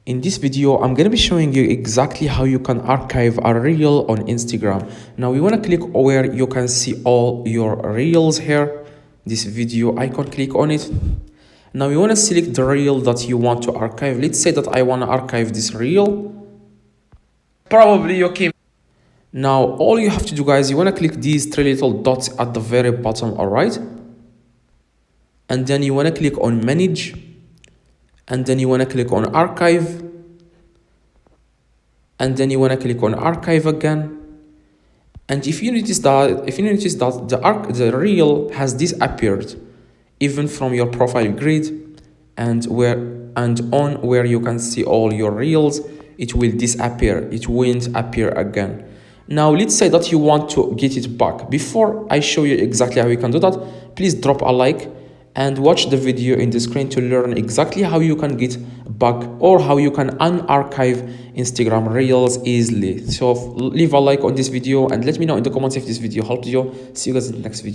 In this video, I'm going to be showing you exactly how you can archive a reel on Instagram. Now we want to click where you can see all your reels here. This video icon, click on it. Now you want to select the reel that you want to archive. Let's say that I want to archive this reel. Probably okay. Now all you have to do, guys, you want to click these three little dots at the very bottom, all right? And then you want to click on manage. And then you want to click on archive. And then you want to click on archive again. And if you notice that the reel has disappeared even from your profile grid, and on where you can see all your reels, it will disappear. It won't appear again. Now let's say that you want to get it back. Before I show you exactly how you can do that, please drop a like and watch the video in the screen to learn exactly how you can get back or how you can unarchive Instagram reels easily. So leave a like on this video and let me know in the comments if this video helped you. See you guys in the next video.